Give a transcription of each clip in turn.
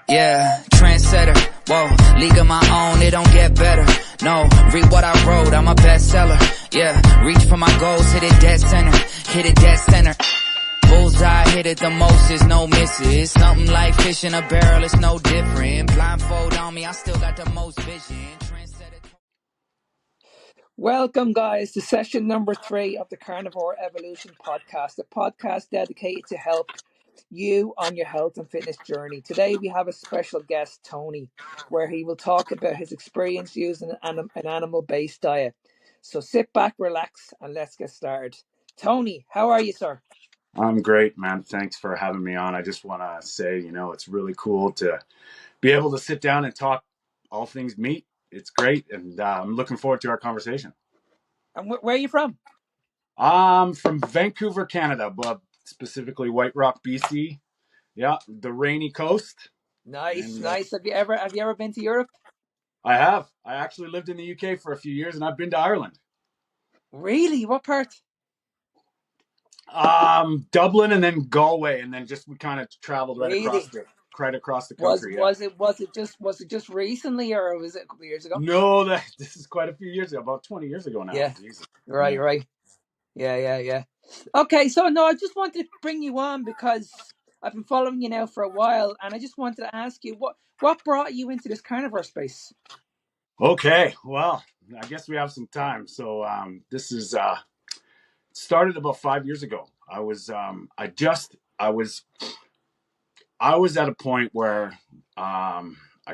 Yeah, trendsetter, whoa, league of my own, it don't get better. No, read what I wrote, I'm a bestseller. Yeah, reach for my goals, hit it dead center, hit it dead center. Bullseye, hit it the most, is no misses. Something like fish in a barrel, it's no different. Blindfold on me, I still got the most vision. Trendsetter. Welcome, guys, to session number 3 of the Carnivore Evolution podcast, a podcast dedicated to help you on your health and fitness journey. Today, we have a special guest, Tony, where he will talk about his experience using an animal-based diet. So sit back, relax, and let's get started. Tony, how are you, sir? I'm great, man. Thanks for having me on. I just want to say, it's really cool to be able to sit down and talk all things meat. It's great, and I'm looking forward to our conversation. And where are you from? I'm from Vancouver, Canada, but specifically White Rock, BC. Yeah, the rainy coast. Nice, And nice. Have you ever been to Europe? I have. I actually lived in the UK for a few years, and I've been to Ireland. Really? What part? Dublin, and then Galway, and then we kind of traveled right across Really? the Was country. Yeah. was it was it just recently, or was it a couple of years ago? No, this is quite a few years ago, about 20 years ago now. Yeah. Jesus. Right, Yeah. right. Yeah. Okay, so no, I just wanted to bring you on because I've been following you now for a while, and I just wanted to ask you what brought you into this carnivore space. Okay, well, I guess we have some time. So this is started about 5 years ago. I was at a point where I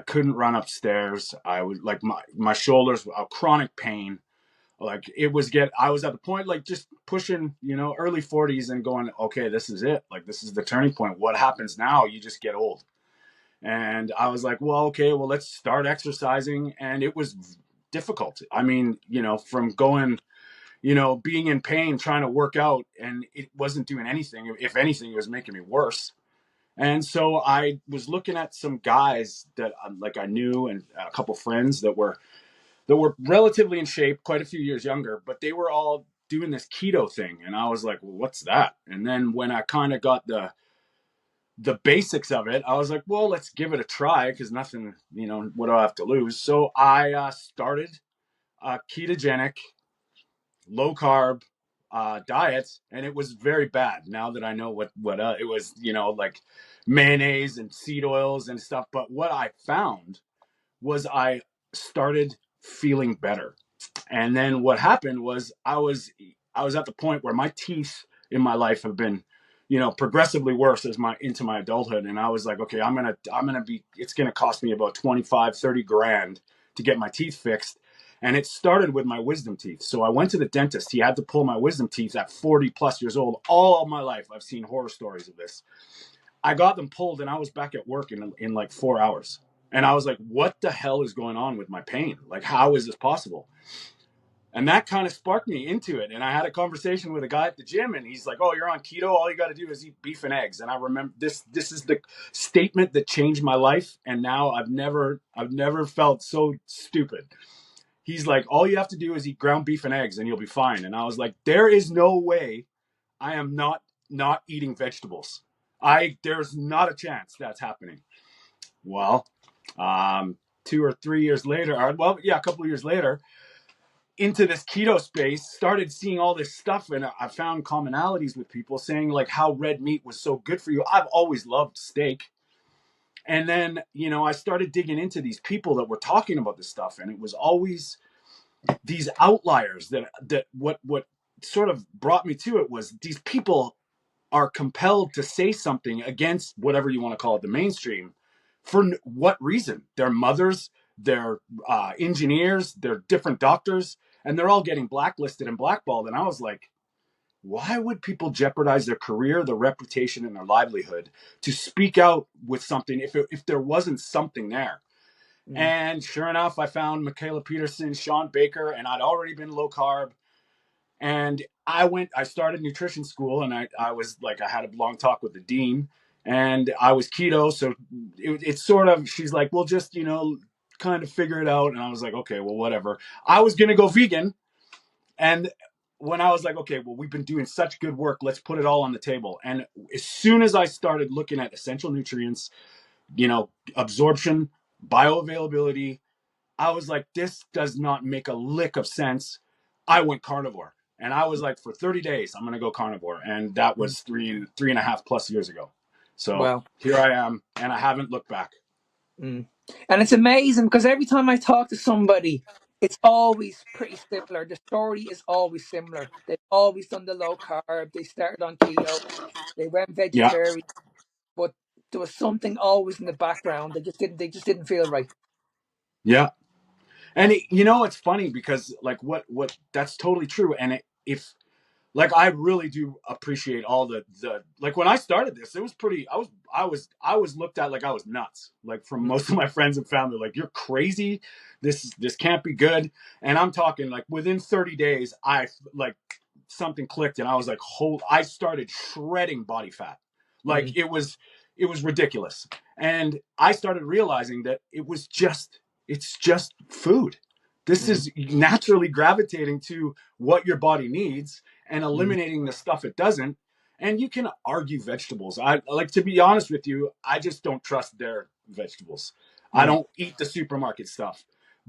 couldn't run upstairs. I was like my shoulders, a chronic pain. Like I was at the point like just pushing, early 40s and going, okay, this is it. Like this is the turning point. What happens now? You just get old. And I was like, well, okay, well, let's start exercising. And it was difficult. I mean, from going, being in pain, trying to work out, and it wasn't doing anything. If anything, it was making me worse. And so I was looking at some guys that like I knew, and a couple friends that were relatively in shape, quite a few years younger, but they were all doing this keto thing. And I was like, well, what's that? And then when I kind of got the basics of it, I was like, well, let's give it a try, because nothing, what do I have to lose? So I started a ketogenic, low carb diet, and it was very bad. Now that I know what it was, like mayonnaise and seed oils and stuff. But what I found was I started feeling better. And then what happened was I was at the point where my teeth in my life have been, progressively worse into my adulthood. And I was like, okay, it's going to cost me about 25, 30 grand to get my teeth fixed. And it started with my wisdom teeth. So I went to the dentist. He had to pull my wisdom teeth at 40 plus years old. All of my life, I've seen horror stories of this. I got them pulled, and I was back at work in like 4 hours. And I was like, what the hell is going on with my pain? Like, how is this possible? And that kind of sparked me into it. And I had a conversation with a guy at the gym, and he's like, oh, you're on keto. All you got to do is eat beef and eggs. And I remember this is the statement that changed my life. And now I've never felt so stupid. He's like, all you have to do is eat ground beef and eggs and you'll be fine. And I was like, there is no way I am not eating vegetables. There's not a chance that's happening. Well, 2 or 3 years later, a couple of years later, into this keto space, started seeing all this stuff, and I found commonalities with people saying like how red meat was so good for you. I've always loved steak. And then, I started digging into these people that were talking about this stuff, and it was always these outliers that what sort of brought me to it was these people are compelled to say something against whatever you want to call it, the mainstream. For what reason? Their mothers, their engineers, their different doctors, and they're all getting blacklisted and blackballed. And I was like, why would people jeopardize their career, their reputation, and their livelihood to speak out with something if there wasn't something there? And sure enough, I found Michaela Peterson, Sean Baker, and I'd already been low carb. And I started nutrition school, and I was like, I had a long talk with the dean, and I was keto. So it's sort of, she's like, well, just, kind of figure it out. And I was like, okay, well, whatever. I was going to go vegan. And when I was like, okay, well, we've been doing such good work, let's put it all on the table. And as soon as I started looking at essential nutrients, absorption, bioavailability. I was like, this does not make a lick of sense. I went carnivore, and I was like, for 30 days, I'm going to go carnivore. And that Mm. was three and a half plus years ago. So Wow. here I am, and I haven't looked back. Mm. And it's amazing because every time I talk to somebody, it's always pretty similar. The story is always similar. They've always done the low carb. They started on keto. They went Yeah. vegetarian, but there was something always in the background. They just didn't. They just didn't feel right. Yeah. And it's funny because like what that's totally true. And if like I really do appreciate all the like when I started this, it was pretty. I was looked at like I was nuts, like from Mm, most of my friends and family, like you're crazy. This can't be good. And I'm talking like within 30 days, I like something clicked, and I was like, I started shredding body fat, like mm, it was ridiculous. And I started realizing that it's just food. This mm, is naturally gravitating to what your body needs and mm, eliminating the stuff it doesn't. And you can argue vegetables. I like, to be honest with you, I just don't trust their vegetables. I mm, don't eat the supermarket stuff.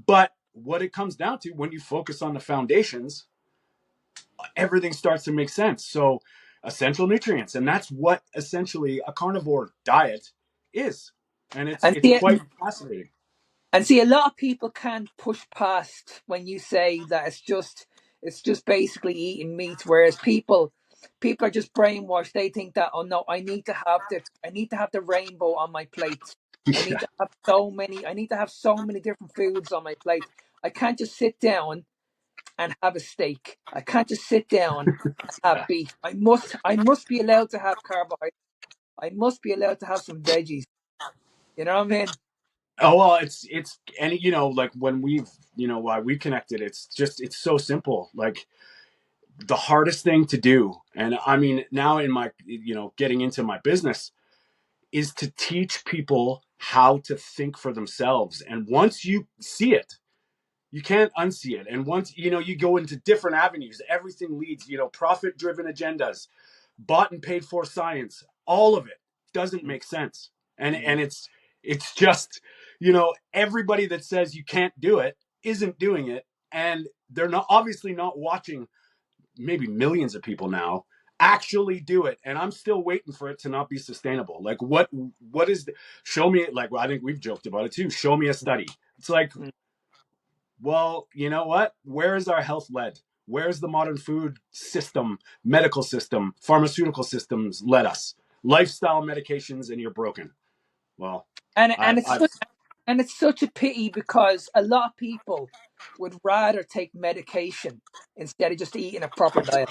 But what it comes down to, when you focus on the foundations, everything starts to make sense. So essential nutrients, and that's what essentially a carnivore diet is. And it's and it's see, quite fascinating. a lot of people can't push past when you say that it's just basically eating meat, whereas people are just brainwashed. They think that, oh no, I need to have the rainbow on my plate. I need Yeah. to have so many different foods on my plate. I can't just sit down and have a steak. I can't just sit down and have beef. I must be allowed to have carbohydrates. I must be allowed to have some veggies. You know what I mean? Oh well, it's and like when why we connected, it's so simple. Like the hardest thing to do, and I mean now in my getting into my business, is to teach people how to think for themselves. And once you see it, you can't unsee it. And once you go into different avenues, everything leads, profit driven agendas, bought and paid for science, all of it doesn't make sense. And Mm, it's just, everybody that says you can't do it isn't doing it. And they're not obviously not watching maybe millions of people now actually do it. And I'm still waiting for it to not be sustainable. Like what is show me, like, well, I think we've joked about it too. Show me a study. It's like, mm. well, you know what? Where is our health led? Where's the modern food system, medical system, pharmaceutical systems led us? Lifestyle medications, and you're broken. Well, And I, and it's I, such and it's such a pity because a lot of people would rather take medication instead of just eating a proper diet.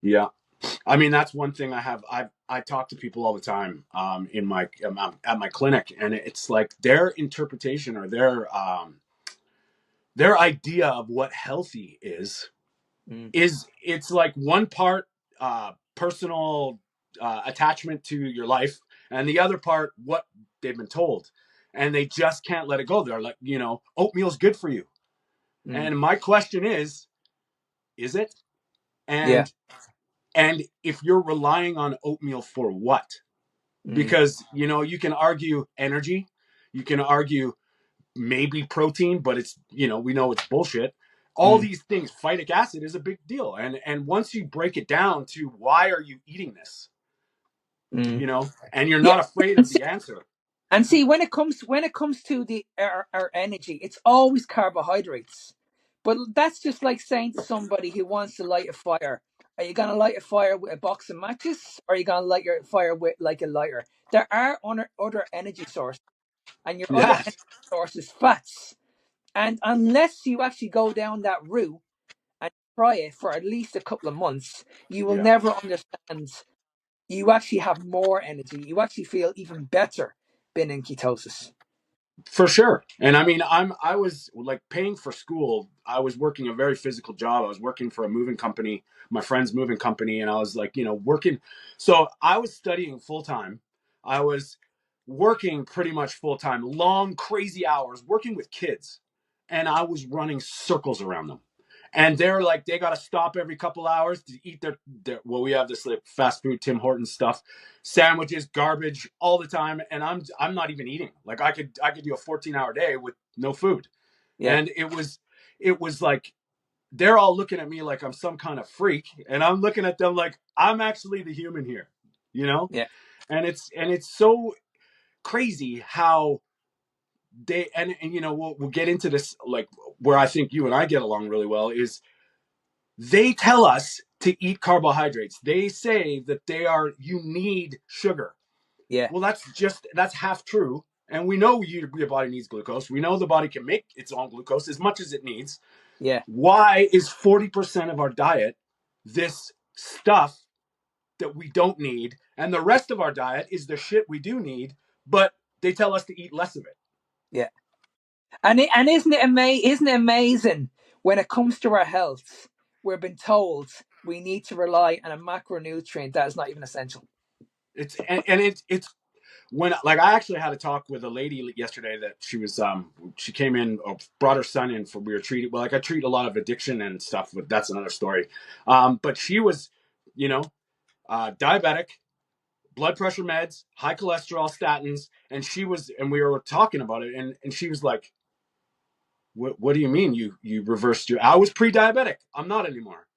yeah. I mean, that's one thing I have. I talk to people all the time in my at my clinic, and it's like their interpretation or their idea of what healthy Mm, is it's like one part personal attachment to your life, and the other part what they've been told, and they just can't let it go. They're like, oatmeal's good for you, mm, and my question is it? yeah. And if you're relying on oatmeal for what? Mm, Because you can argue energy, you can argue maybe protein, but it's we know it's bullshit. All mm, these things, phytic acid is a big deal. And once you break it down to why are you eating this, mm. and you're Yeah. not afraid of the answer. And see, when it comes to the our energy, it's always carbohydrates. But that's just like saying to somebody who wants to light a fire, are you gonna light a fire with a box of matches, or are you gonna light your fire with like a lighter? There are other energy sources, and your other Yeah, energy source is fats. And unless you actually go down that route and try it for at least a couple of months, you will yeah. never understand. You actually have more energy. You actually feel even better being in ketosis. For sure. And I mean, I was like paying for school. I was working a very physical job. I was working for a moving company, my friend's moving company, and I was like, working. So I was studying full time. I was working pretty much full time, long, crazy hours, working with kids, and I was running circles around them. And they're like, they got to stop every couple hours to eat their well, we have this like fast food Tim Hortons stuff, sandwiches, garbage all the time, and I'm not even eating. Like I could do a 14-hour day with no food. Yeah. And it was like they're all looking at me like I'm some kind of freak, and I'm looking at them like I'm actually the human here, you know? Yeah. And it's so crazy how they and you know we'll get into this, like where I think you and I get along really well is they tell us to eat carbohydrates. They say that you need sugar. Yeah. Well, that's half true. And we know your body needs glucose. We know the body can make its own glucose as much as it needs. Yeah. Why is 40% of our diet this stuff that we don't need? And the rest of our diet is the shit we do need, but they tell us to eat less of it. Yeah. And isn't it amazing when it comes to our health, we've been told we need to rely on a macronutrient that is not even essential. It's when, like, I actually had a talk with a lady yesterday that she came in, brought her son in for, we were treated, well, like I treat a lot of addiction and stuff, but that's another story. But she was, you know, diabetic, blood pressure meds, high cholesterol, statins, and we were talking about it, and she was like, what do you mean you reversed I was pre-diabetic, I'm not anymore.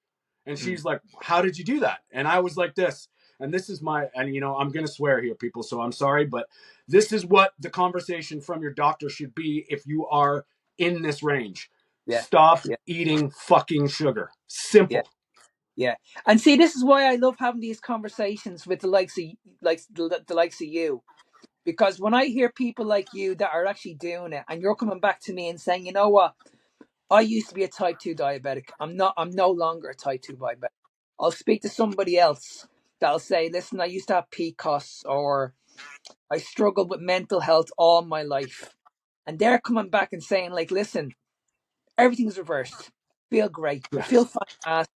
And she's like, how did you do that? And I was like this, and this is and you know, I'm going to swear here, people, so I'm sorry, but this is what the conversation from your doctor should be if you are in this range. Yeah. Stop Yeah. eating fucking sugar. Yeah. Simple. Yeah. And see, this is why I love having these conversations with the likes of the likes of you. Because when I hear people like you that are actually doing it, and you're coming back to me and saying, you know what, I used to be a type 2 diabetic. I'm no longer a type 2 diabetic. I'll speak to somebody else that'll say, listen, I used to have PCOS, or I struggled with mental health all my life. And they're coming back and saying, like, listen, everything's reversed. Feel great. I feel Yes. fantastic.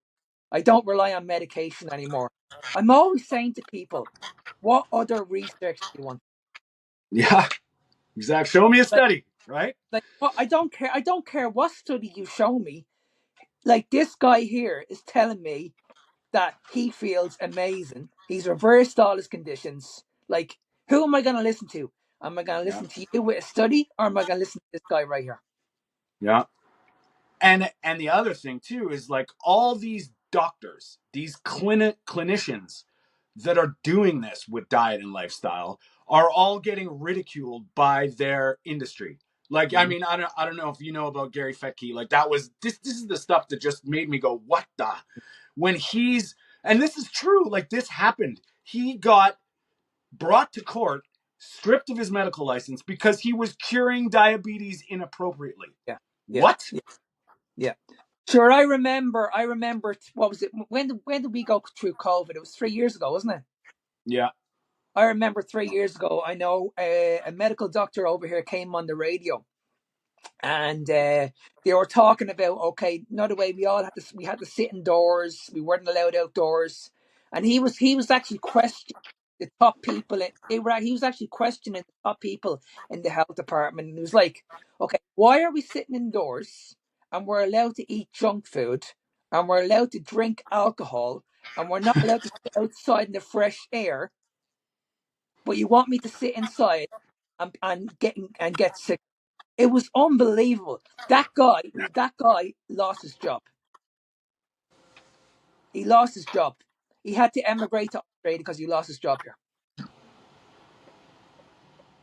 I don't rely on medication anymore. I'm always saying to people, what other research do you want? Yeah, exactly. Show me a Like, study, right? well, I don't care. I don't care what study you show me. Like, this guy here is telling me that he feels amazing. He's reversed all his conditions. Like, who am I going to listen to? Am I going to Yeah. listen to you with a study, or am I going to listen to this guy right here? Yeah. And the other thing too is, like, all these doctors, these clinicians that are doing this with diet and lifestyle are all getting ridiculed by their industry. Like, I Mm-hmm. mean, I don't know if you know about Gary Fettke. Like, that was this is the stuff that just made me go, what the, when and this is true, like, this happened. He got brought to court, stripped of his medical license because he was curing diabetes inappropriately. Yeah, yeah, What? yeah, yeah. Sure, I remember. I remember. What was it? When did we go through COVID? It was 3 years ago, wasn't it? Yeah. I remember 3 years ago. I know a medical doctor over here came on the radio, and they were talking about, okay, not the way we had to sit indoors. We weren't allowed outdoors, and he was actually questioning the top people. He was actually questioning the top people in the health department, and he was like, okay, why are we sitting indoors and we're allowed to eat junk food and we're allowed to drink alcohol and we're not allowed to sit outside in the fresh air, but you want me to sit inside and get sick? It was unbelievable. That guy lost his job. He lost his job. He had to emigrate to Australia because he lost his job here.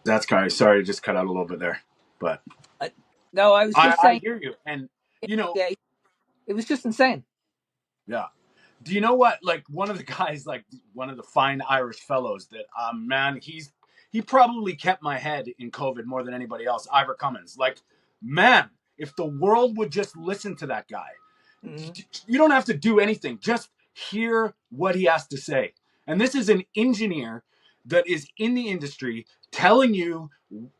That's kind of, sorry, just cut out a little bit there, but Uh, no, I was just I saying. hear you. And you know, Yeah, it was just insane. yeah. Do you know what? Like, one of the guys, like one of the fine Irish fellows that, man, he probably kept my head in COVID more than anybody else. Ivor Cummins. Like, man, if the world would just listen to that guy, Mm-hmm. you don't have to do anything. Just hear what he has to say. And this is an engineer that is in the industry telling you,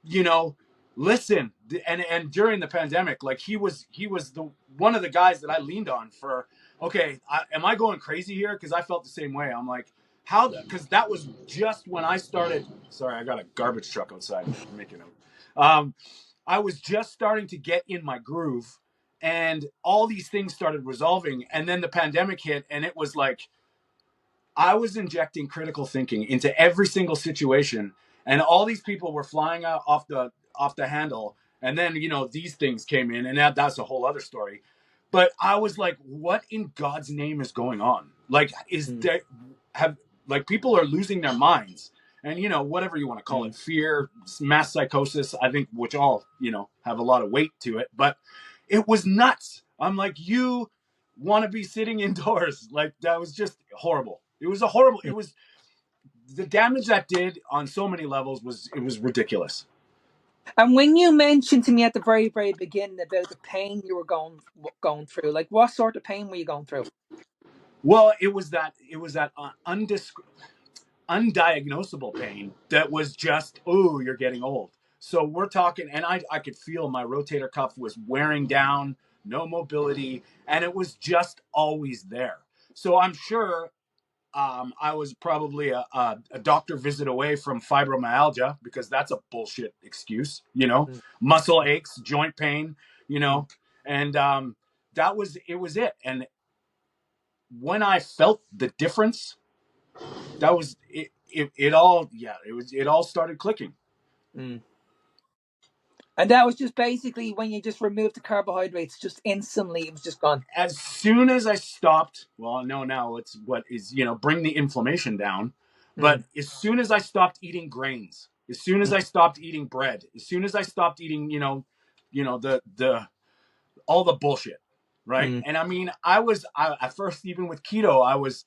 you know, listen. And during the pandemic, like, he was the one of the guys that I leaned on for, okay, am I going crazy here? Because I felt the same way. I'm like, how? Because that was just when I started. Sorry, I got a garbage truck outside making them. I was just starting to get in my groove, and all these things started resolving, and then the pandemic hit, and it was like I was injecting critical thinking into every single situation, and all these people were flying out off the handle. And then these things came in, and that's a whole other story. But I was like, what in God's name is going on? Like, is Mm. there have like people are losing their minds, and whatever you want to call it, Mm. fear, mass psychosis. I think which all have a lot of weight to it, but it was nuts. I'm like, you want to be sitting indoors? Like that was just horrible. It was a horrible. It Mm. was the damage that did on so many levels was ridiculous. And when you mentioned to me at the very, very beginning about the pain you were going through, like what sort of pain were you going through? Well, it was that undiagnosable pain that was just, oh, you're getting old. So we're talking, and I could feel my rotator cuff was wearing down, no mobility, and it was just always there. So I'm sure I was probably a doctor visit away from fibromyalgia, because that's a bullshit excuse, Mm. muscle aches, joint pain, Mm. and it was it. And when I felt the difference, that was it. It all, yeah, it all started clicking. Mm. And that was just basically when you just removed the carbohydrates, just instantly it was just gone. As soon as I stopped, well, no, now it's what is, bring the inflammation down. But Mm. as soon as I stopped eating grains, as soon as Mm. I stopped eating bread, as soon as I stopped eating, the all the bullshit, right? Mm. And I mean, at first, even with keto, I was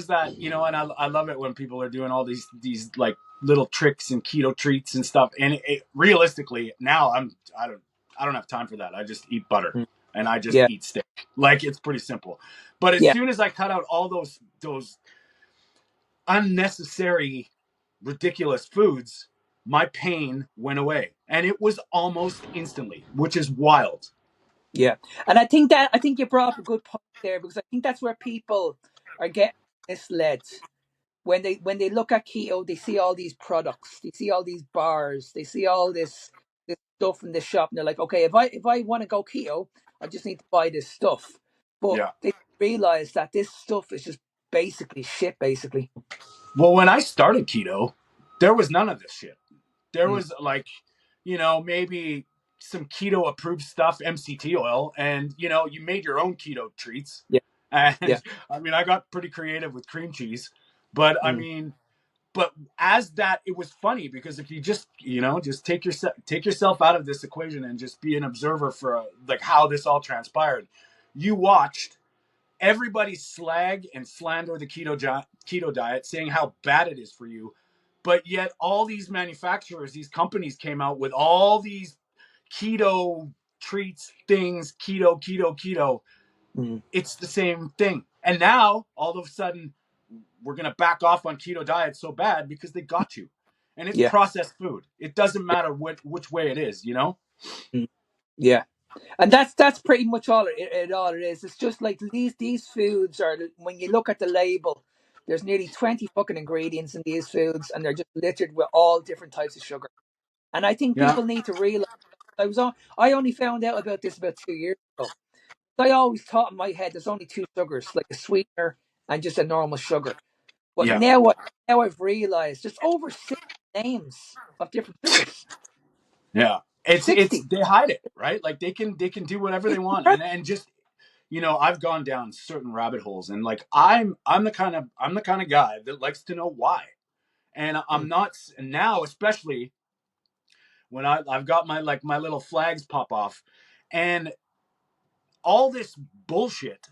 that, and I love it when people are doing all these like little tricks and keto treats and stuff. And realistically, now I don't have time for that. I just eat butter Mm. and I just Yeah. eat steak. Like, it's pretty simple. But as Yeah. soon as I cut out all those unnecessary, ridiculous foods, my pain went away, and it was almost instantly, which is wild. Yeah. And I think you brought up a good point there, because I think that's where people are getting misled. When they look at keto, they see all these products, they see all these bars, they see all this stuff in the shop, and they're like, okay, if I want to go keto, I just need to buy this stuff. But Yeah. they realize that this stuff is just basically shit, basically. Well, when I started keto, there was none of this shit. There Mm. was like, maybe some keto approved stuff, MCT oil, and you made your own keto treats. Yeah. Yeah. And I mean, I got pretty creative with cream cheese, but I Mm. mean, but as that, it was funny because if you just take yourself out of this equation and just be an observer for like how this all transpired, you watched everybody slag and slander the keto diet, saying how bad it is for you. But yet all these manufacturers, these companies came out with all these keto treats, things, keto. Mm. It's the same thing. And now all of a sudden we're going to back off on keto diet so bad because they got you. And it's Yeah. processed food. It doesn't matter which way it is. Mm. Yeah. And that's pretty much all it is. It's just like these foods are, when you look at the label, there's nearly 20 fucking ingredients in these foods, and they're just littered with all different types of sugar. And I think Yeah. people need to realize. I only found out about this about 2 years ago. I always thought in my head there's only two sugars, like a sweetener and just a normal sugar. But Yeah. now I've realized there's over 60 names of different sugars. Yeah. It's 60. they hide it, right? Like they can do whatever they It's want. incredible. And just I've gone down certain rabbit holes, and like I'm the kind of guy that likes to know why. And I'm Mm. not now, especially when I've got my little flags pop off, and all this bullshit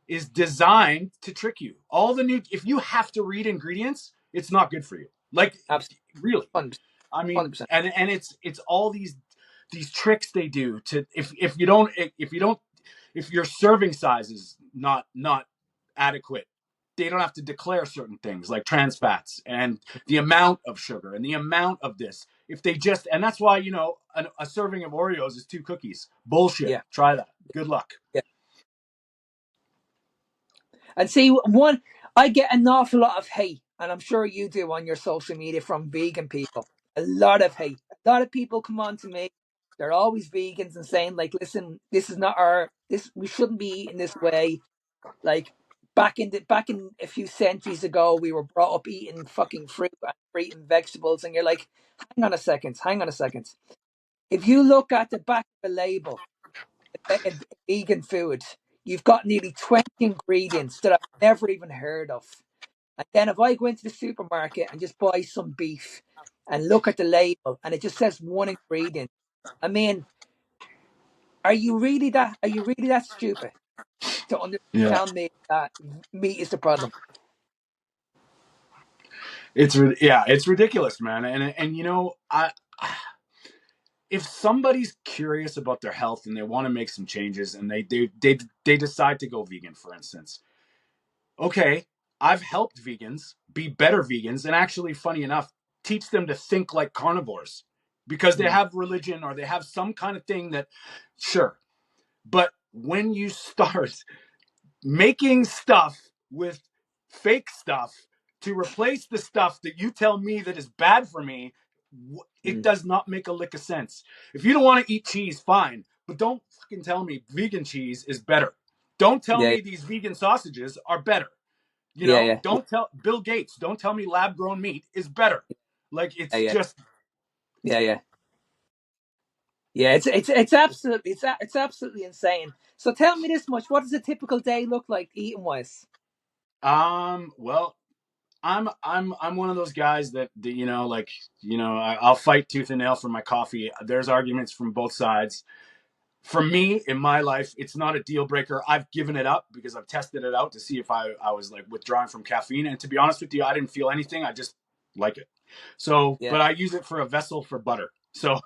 is designed to trick you. If you have to read ingredients, it's not good for you. Like, Absolutely. really. 100%. I mean, 100%. and it's all these tricks they do to if your serving size is not adequate, they don't have to declare certain things like trans fats and the amount of sugar and the amount of this. If they just, and that's why a serving of Oreos is 2 cookies. Bullshit. Yeah. Try that. Good luck. Yeah. And see, I get an awful lot of hate, and I'm sure you do on your social media, from vegan people. A lot of hate. A lot of people come on to me. They're always vegans and saying like, listen, this is not this. We shouldn't be eating this way. Like back in a few centuries ago, we were brought up eating fucking fruit and vegetables, and you're like, hang on a second. If you look at the back of the label, a vegan food, you've got nearly 20 ingredients that I've never even heard of. And then if I go into the supermarket and just buy some beef and look at the label and it just says one ingredient, I mean, are you really that stupid to Yeah. tell me that meat is the problem? It's ridiculous, man. And you know, if somebody's curious about their health and they want to make some changes and they decide to go vegan, for instance, okay, I've helped vegans be better vegans and actually, funny enough, teach them to think like carnivores because they Mm, have religion or they have some kind of thing that, sure. But when you start making stuff with fake stuff to replace the stuff that you tell me that is bad for me, it mm. does not make a lick of sense. If you don't want to eat cheese, fine, but don't fucking tell me vegan cheese is better. Don't tell Yeah, me these vegan sausages are better. You yeah, know, yeah, don't tell Bill Gates, don't tell me lab grown meat is better. Like, yeah, it's yeah, just, yeah, yeah. Yeah, it's absolutely it's absolutely insane. So tell me this much: what does a typical day look like eating wise? well, I'm one of those guys that you know, like, you know, I'll fight tooth and nail for my coffee. There's arguments from both sides. For me, in my life, it's not a deal breaker. I've given it up because I've tested it out to see if I was like withdrawing from caffeine. And to be honest with you, I didn't feel anything. I just like it. So, Yeah, but I use it for a vessel for butter. So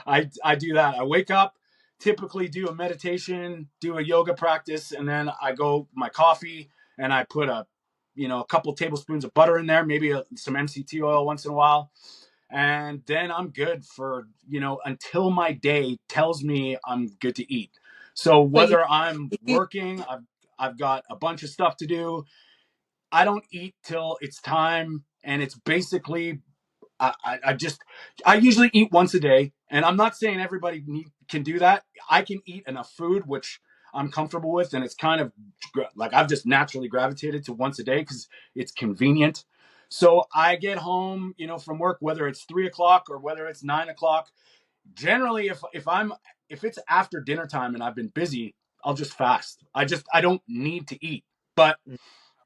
I do that. I wake up, typically do a meditation, do a yoga practice, and then I go my coffee and I put a couple tablespoons of butter in there, maybe some MCT oil once in a while, and then I'm good for, until my day tells me I'm good to eat. So so whether I'm you eat, working, I've got a bunch of stuff to do. I don't eat till it's time, and it's basically I usually eat once a day, and I'm not saying everybody can do that. I can eat enough food, which I'm comfortable with, and it's kind of like I've just naturally gravitated to once a day because it's convenient. So I get home, from work, whether it's 3 o'clock or whether it's 9 o'clock. Generally, if it's after dinner time and I've been busy, I'll just fast. I don't need to eat, but mm,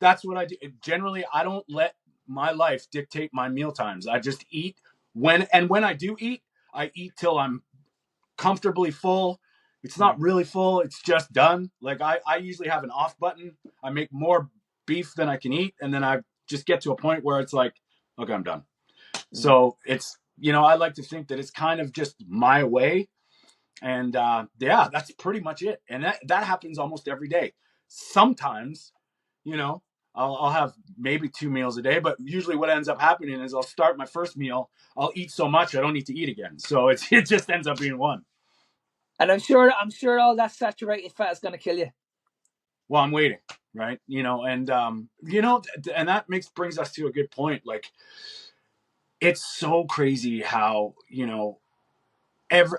that's what I do. Generally, I don't let my life dictate my meal times. I just eat when I do eat, I eat till I'm comfortably full. It's mm, not really full. It's just done. Like I usually have an off button. I make more beef than I can eat. And then I just get to a point where it's like, okay, I'm done. mm. So it's, I like to think that it's kind of just my way. And yeah, that's pretty much it. And that happens almost every day. Sometimes, you know, I'll have maybe 2 meals a day, but usually what ends up happening is I'll start my first meal. I'll eat so much I don't need to eat again. So it just ends up being one. And I'm sure all that saturated fat is going to kill you. Well, I'm waiting, right? And that brings us to a good point. Like, it's so crazy how,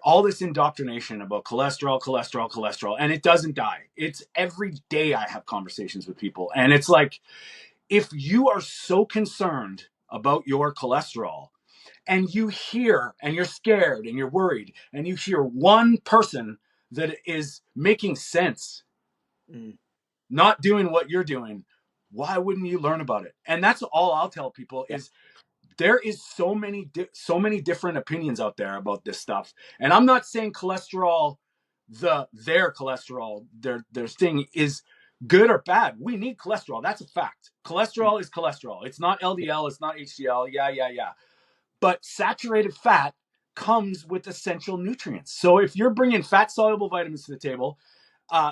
all this indoctrination about cholesterol, and it doesn't die. It's every day I have conversations with people, and it's like, if you are so concerned about your cholesterol and you hear and you're scared and you're worried and you hear one person that is making sense, Mm. not doing what you're doing, why wouldn't you learn about it? And that's all I'll tell people Yeah, is there is so many different opinions out there about this stuff. And I'm not saying cholesterol, their cholesterol, their thing is good or bad. We need cholesterol. That's a fact. mm, Cholesterol is cholesterol. It's not yeah, LDL. It's not HDL. Yeah. But saturated fat comes with essential nutrients. So if you're bringing fat soluble vitamins to the table,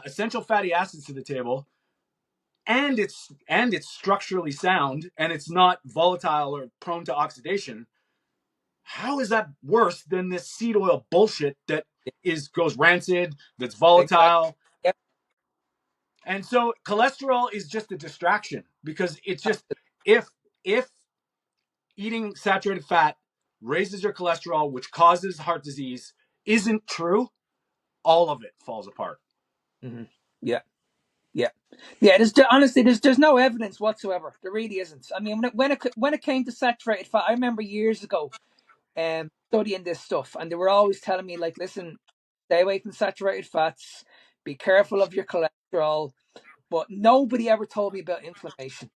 essential fatty acids to the table, and it's structurally sound and it's not volatile or prone to oxidation, how is that worse than this seed oil bullshit that goes rancid, that's exactly. volatile? Yep. And so cholesterol is just a distraction because it's just, if eating saturated fat raises your cholesterol, which causes heart disease, isn't true, all of it falls apart. Mm-hmm. Yeah. Yeah, yeah. Honestly, there's no evidence whatsoever. There really isn't. I mean, when it came to saturated fat, I remember years ago, studying this stuff, and they were always telling me like, listen, stay away from saturated fats, be careful of your cholesterol. But nobody ever told me about inflammation.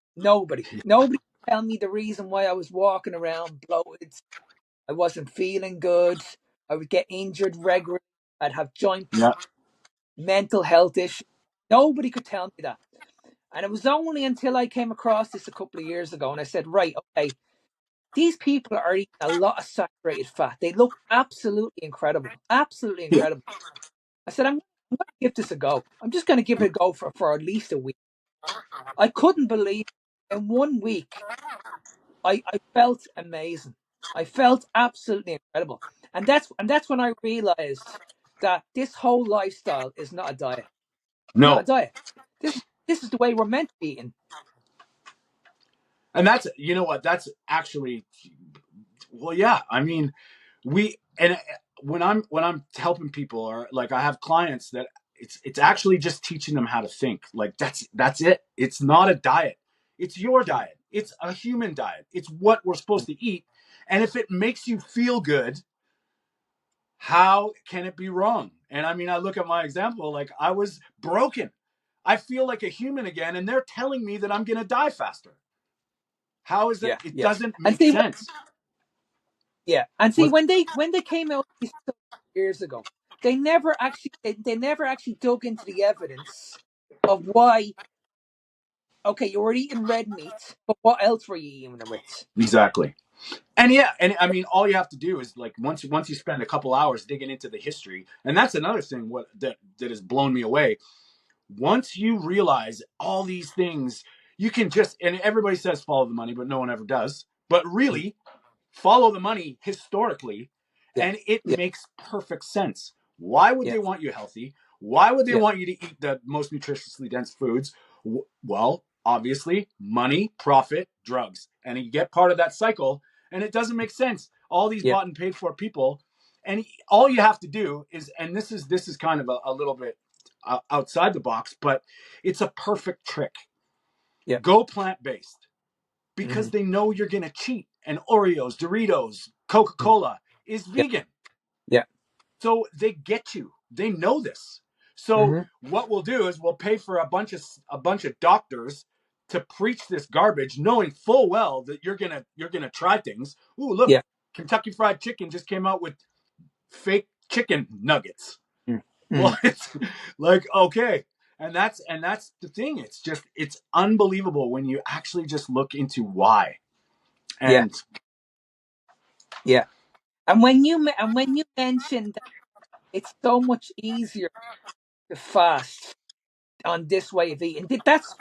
Nobody tell me the reason why I was walking around bloated. I wasn't feeling good. I would get injured regularly. I'd have joint pain, Yeah. mental health issues. Nobody could tell me that. And it was only until I came across this a couple of years ago and I said, right, okay, these people are eating a lot of saturated fat. They look absolutely incredible. Absolutely Yeah. incredible. I said, I'm going to give this a go. I'm just going to give it a go for at least a week. I couldn't believe in 1 week, I felt amazing. I felt absolutely incredible. And that's when I realized that this whole lifestyle is not a diet. Not a No. diet. This is the way we're meant to be eating. And that's, you know what, that's actually, well, yeah. I mean, and when I'm helping people, or like I have clients that it's actually just teaching them how to think. Like that's it. It's not a diet. It's your diet. It's a human diet. It's what we're supposed to eat. And if it makes you feel good, how can it be wrong? And I mean, I look at my example, like I was broken. I feel like a human again, and they're telling me that I'm going to die faster. How is that? Yeah, It yeah. doesn't And make see, sense. and see Was when they came out with these studies years ago, they never actually dug into the evidence of why. Okay, you were eating red meat, but what else were you eating them with? exactly. And yeah, and I mean, all you have to do is like once you spend a couple hours digging into the history, and that's another thing that has blown me away. Once you realize all these things, you can just, and everybody says follow the money, but no one ever does. But Mm. really, follow the money historically, Yeah, and it yeah, makes perfect sense. Why would yeah, they want you healthy? Why would they yeah, want you to eat the most nutritiously dense foods? Well, obviously, money, profit, drugs. And you get part of that cycle, and it doesn't make sense. All these yeah, bought and paid for people, and all you have to do is, and this is kind of a little bit outside the box, but it's a perfect trick. yeah. Go plant-based, Mm-hmm. because they know you're going to cheat. And Oreos, Doritos, Mm. Coca-Cola is Yeah, vegan. yeah. So they get you. They know this. So Mm-hmm. what we'll do is we'll pay for a bunch of doctors to preach this garbage, knowing full well that you're gonna try things. Ooh, look, Yeah. Kentucky Fried Chicken just came out with fake chicken nuggets. Mm-hmm. Well, it's like, okay. And that's the thing. It's unbelievable when you actually just look into why. Yeah, And yeah. And when you mentioned that it's so much easier to fast on this way of eating, that's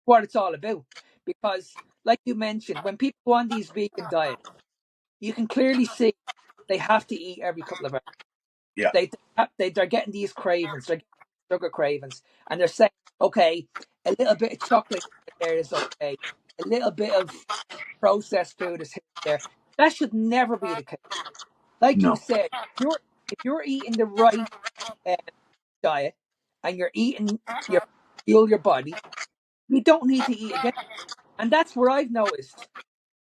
what it's all about. Because, like you mentioned, when people go on these vegan diets, you can clearly see they have to eat every couple of hours. yeah, They're getting these cravings, they're getting sugar cravings, and they're saying, okay, a little bit of chocolate there is okay, a little bit of processed food is here and there. That should never be the case. Like you no, said, if you're eating the right uh, diet and you're eating your fuel your body, you don't need to eat again. And that's where I've noticed.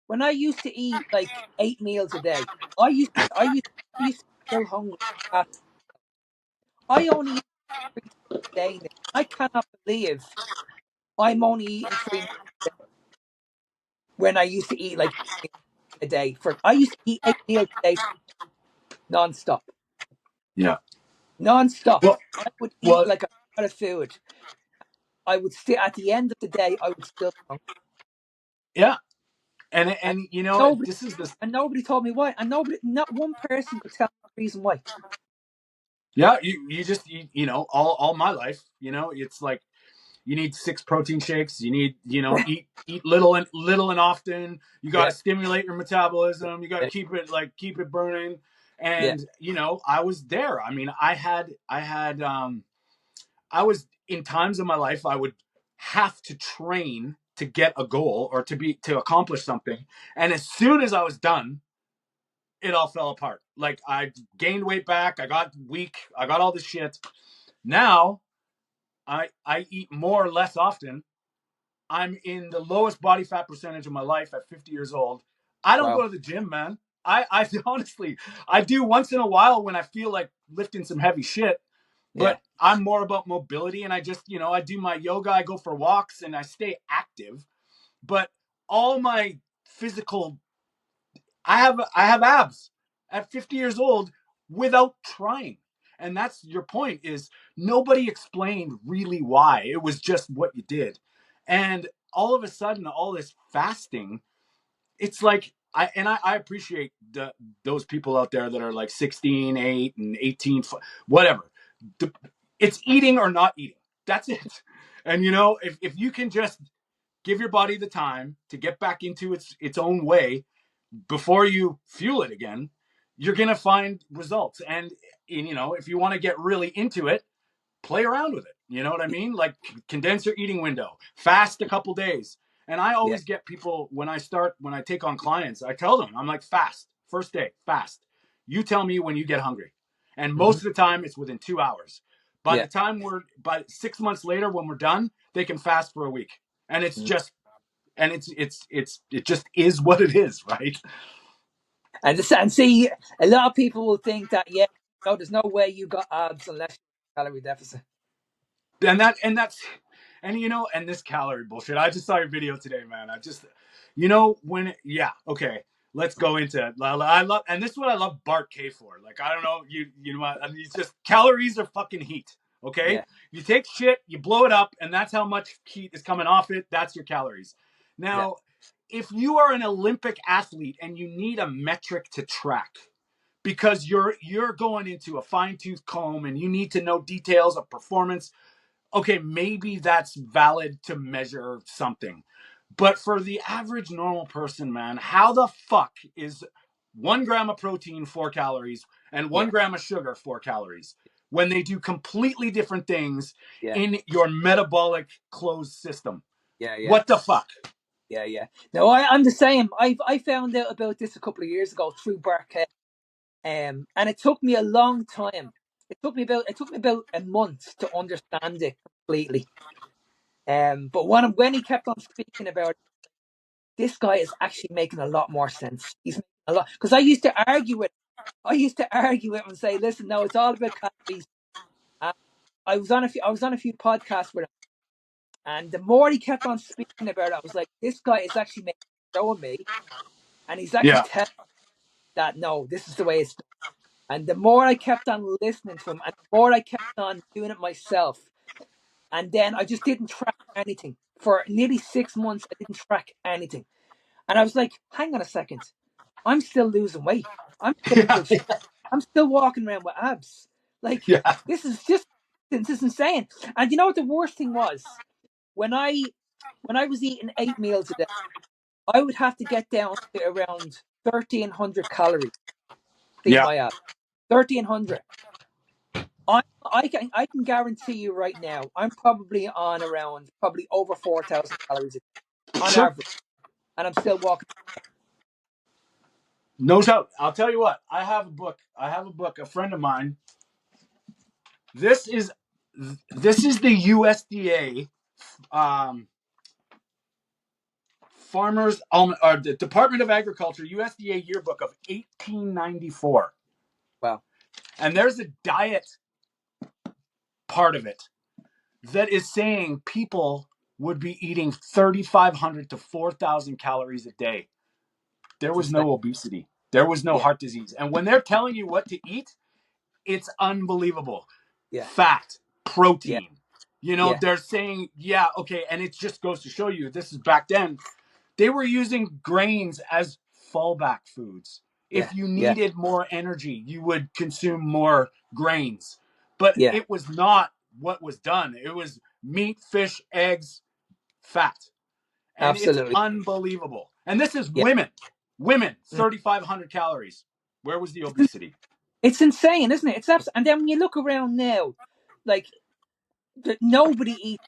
When I used to eat like 8 meals a day, I used to feel hungry. I only eat 3 times a day now. I cannot believe I'm only eating 3 meals a day when I used to eat like 8 meals a day. I used to eat 8 meals a day non-stop. yeah. Non-stop. Well, I would eat well, like a lot of food. I would still at the end of the day I would still be hungry. yeah. And And and nobody this is this. nobody told me why. And nobody not one person could tell me the reason why. Yeah, you just all my life, it's like you need 6 protein shakes. You need eat little and often. You got to Yeah, stimulate your metabolism. You got to yeah, keep it burning. yeah, And I was there. I mean, I was in times of my life I would have to train to get a goal or to accomplish something. And as soon as I was done, it all fell apart. Like I gained weight back, I got weak, I got all this shit. Now I eat more less often. I'm in the lowest body fat percentage of my life at 50 years old. I don't go Wow. to the gym, man. I honestly, I do once in a while when I feel like lifting some heavy shit, Yeah. but I'm more about mobility, and I just, I do my yoga, I go for walks, and I stay active. But all my physical, I have abs at 50 years old without trying. And that's your point, is nobody explained really why. It was just what you did. And all of a sudden, all this fasting, it's like, I appreciate those people out there that are like 16, 8, and 18, whatever. It's eating or not eating. That's it. And if you can just give your body the time to get back into its own way before you fuel it again, you're going to find results. And if you want to get really into it, play around with it. You know what I mean? Like, condense your eating window, fast a couple days. And I Yeah. always get people, when I take on clients, I tell them, I'm like, fast, first day, fast. You tell me when you get hungry. And most Hmm. of the time it's within 2 hours. Yeah. By 6 months later, when we're done, they can fast for a week. And it's Mhm. just, and it just is what it is, right? And see, a lot of people will think that, yeah, no, there's no way you got abs unless you're calorie deficit. And this calorie bullshit. I just saw your video today, man. Okay, let's go into it. I love, and this is what I love Bart K for. Like, I don't know, you know what, I mean, it's just, calories are fucking heat. Okay, Yeah. you take shit, you blow it up, and that's how much heat is coming off it. That's your calories. Yeah. Now, if you are an Olympic athlete and you need a metric to track, because you're going into a fine-tooth comb and you need to know details of performance, okay, maybe that's valid to measure something. But for the average normal person, man, how the fuck is 1 gram of protein 4 calories and Yeah. 1 gram of sugar 4 calories when they do completely different things Yeah. in your metabolic closed system? Yeah. Yeah. What the fuck? Yeah. Yeah. No, I'm the same. I found out about this a couple of years ago through Barca, and it took me a long time. It took me about a month to understand it completely. But when he kept on speaking about it, this guy is actually making a lot more sense. He's making a lot, because I used to argue with him and say, listen, no, it's all about calories. And I was on a few podcasts with him, and the more he kept on speaking about it, I was like, this guy is actually showing me, and he's actually Yeah. telling me that no, this is the way it's done. And the more I kept on listening to him, and the more I kept on doing it myself, and then I just didn't track anything for nearly 6 months. I didn't track anything, and I was like, hang on a second, I'm still losing weight. I'm still in Yeah. good shape. I'm still walking around with abs. Like, Yeah. this is insane. And you know what the worst thing was? When I was eating 8 meals a day, I would have to get down to around 1,300 calories to feed Yeah. my abs. 1,300. I can guarantee you right now, I'm probably on around probably over 4,000 calories a day on Sure. average, and I'm still walking. No doubt. I'll tell you what. A friend of mine. This is this is the USDA, um, Farmers or the Department of Agriculture USDA yearbook of 1894, Wow. and there's a diet part of it that is saying people would be eating 3,500 to 4,000 calories a day. There That's was insane. no obesity. There was no Yeah. heart disease. And when they're telling you what to eat, it's unbelievable. Yeah. Fat, Yeah. protein. Yeah. They're saying, yeah, okay. And it just goes to show you, this is back then. They were using grains as fallback foods. Yeah. If you Yeah. needed more energy, you would consume more grains. But Yeah. it was not what was done. It was meat, fish, eggs, fat. And it's Absolutely. unbelievable. And this is Yeah. women. Women, Mm. 3,500 calories. Where was the It's, obesity? it's insane, isn't it? And then when you look around now, like, nobody eats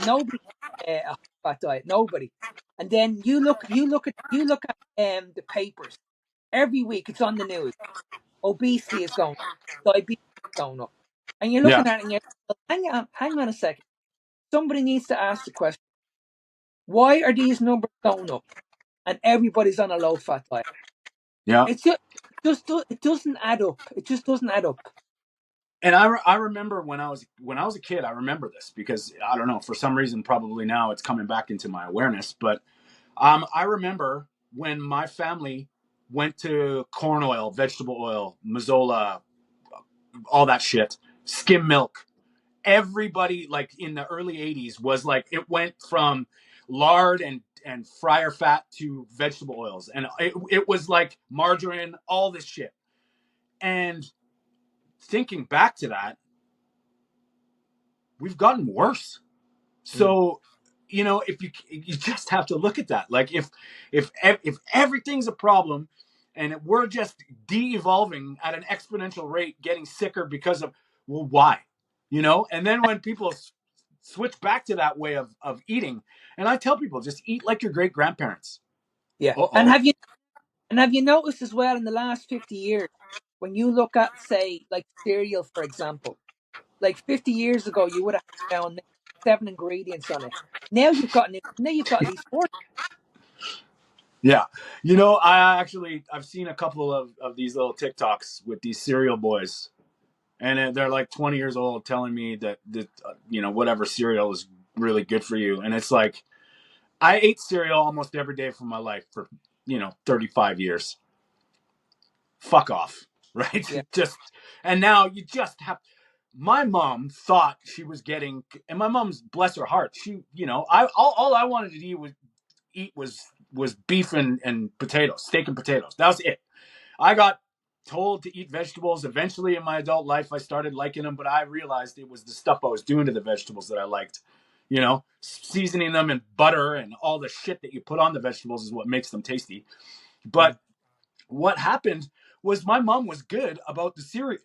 nobody eats a fat diet. Nobody. And then you look at the papers. Every week it's on the news. Obesity is going up, diabetes is going up. And you're Yeah. looking at it and you're like, well, hang on a second. Somebody needs to ask the question, why are these numbers going up and everybody's on a low fat diet? Yeah. It's just it doesn't add up. It just doesn't add up. And I remember when I was a kid, I remember this because I don't know, for some reason, probably now it's coming back into my awareness. But I remember when my family went to corn oil, vegetable oil, Mazola, all that shit, skim milk. Everybody, like in the early 80s, was like, it went from lard and fryer fat to vegetable oils. And it was like margarine, all this shit. And thinking back to that, we've gotten worse. Mm. So, if you just have to look at that. Like if everything's a problem and we're just de-evolving at an exponential rate, getting sicker because of, well, why? And then when people switch back to that way of eating, and I tell people, just eat like your great grandparents. Yeah. Uh-oh. And have you noticed as well in the last 50 years, when you look at, say, like cereal, for example, like 50 years ago, you would have found maybe 7 ingredients on it. Now you've got at least 40. Yeah. I've seen a couple of these little TikToks with these cereal boys, and they're like 20 years old telling me that whatever cereal is really good for you. And it's like, I ate cereal almost every day for my life for 35 years. Fuck off. Right. Yeah. Just, and now you just have, my mom thought she was getting, and my mom's, bless her heart, she, all I wanted to eat was beef and potatoes, steak and potatoes. That was it. I got told to eat vegetables. Eventually, in my adult life, I started liking them, but I realized it was the stuff I was doing to the vegetables that I liked. Seasoning them in butter and all the shit that you put on the vegetables is what makes them tasty. Mm. But what happened was my mom was good about the cereal.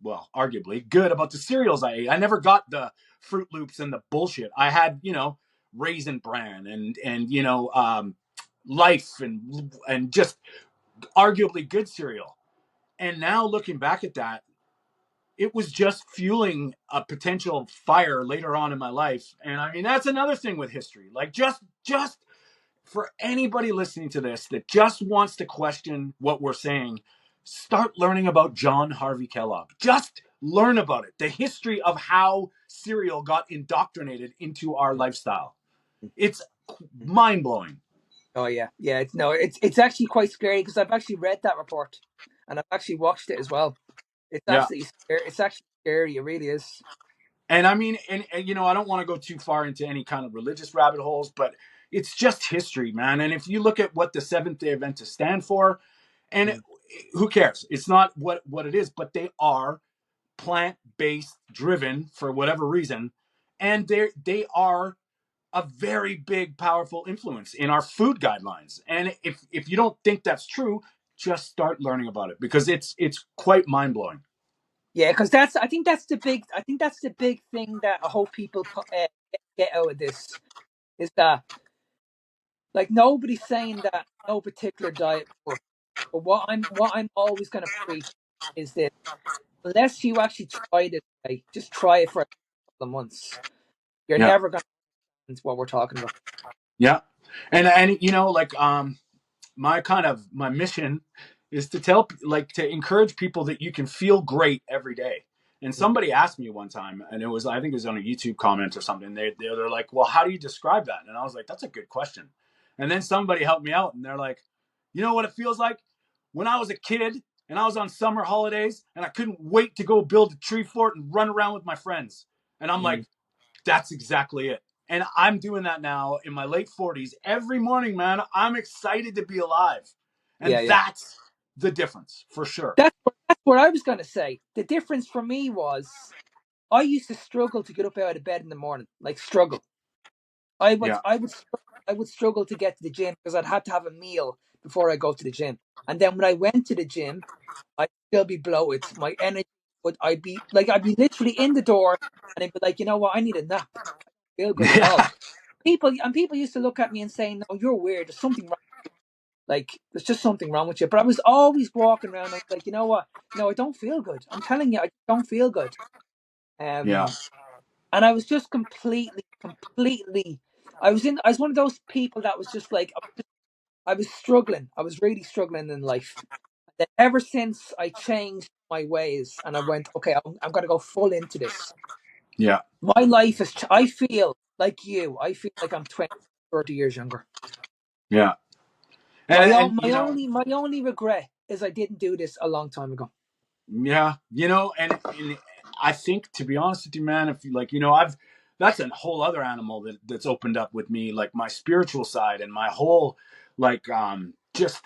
Well, arguably good about the cereals I ate. I never got the Fruit Loops and the bullshit. I had, Raisin Bran and Life and just arguably good cereal. And now looking back at that, it was just fueling a potential fire later on in my life. And I mean, that's another thing with history. Like just for anybody listening to this that just wants to question what we're saying, start learning about John Harvey Kellogg. Just learn about it. The history of how cereal got indoctrinated into our lifestyle. It's mind blowing. Oh yeah, yeah. It's actually quite scary because I've actually read that report, and I've actually watched it as well. It's Yeah. absolutely scary. It's actually scary. It really is. And I mean, and I don't want to go too far into any kind of religious rabbit holes, but it's just history, man. And if you look at what the Seventh Day Adventists stand for, and Mm. who cares? It's not what it is, but they are plant-based driven for whatever reason, and they are a very big, powerful influence in our food guidelines. And if you don't think that's true, just start learning about it because it's quite mind blowing. Yeah, because I think that's the big thing that I hope people get out of this is that, like, nobody's saying that no particular diet works. But what I'm always going to preach is that unless you actually try it, like, just try it for a couple of months, you're Yeah, never going to understand what we're talking about. yeah, and like my mission is to to encourage people that you can feel great every day. And Mm. somebody asked me one time, and I think it was on a YouTube comment or something. They're like, well, how do you describe that? And I was like, that's a good question. And then somebody helped me out, and they're like, you know what it feels like when I was a kid and I was on summer holidays and I couldn't wait to go build a tree fort and run around with my friends. And I'm Mm. like, that's exactly it. And I'm doing that now in my late 40s. Every morning, man, I'm excited to be alive. And Yeah, yeah. that's the difference for sure. That's what I was going to say. The difference for me was I used to struggle to get up out of bed in the morning, like struggle. I would Yeah. I would I would struggle to get to the gym because I'd have to have a meal before I go to the gym. And then when I went to the gym, I'd still be bloated. My energy I'd be literally in the door and I'd be like, you know what, I need a nap. Feel good at all. Yeah. People used to look at me and say, no, you're weird. There's something wrong. Like, there's just something wrong with you. But I was always walking around. I was like, you know what? No, I don't feel good. I'm telling you, I don't feel good. Yeah. Um, and I was just completely. I was one of those people that was just like, I was struggling. I was really struggling in life. Then ever since I changed my ways and I went, okay, I'm going to go full into this. Yeah. My life is. I feel like you. I feel like I'm 20, 30 years younger. Yeah. My And you know, my only regret is I didn't do this a long time ago. yeah, you know, and I think, to be honest with you, man, if you like, you know, that's a whole other animal that's opened up with me, like my spiritual side and my whole, like, just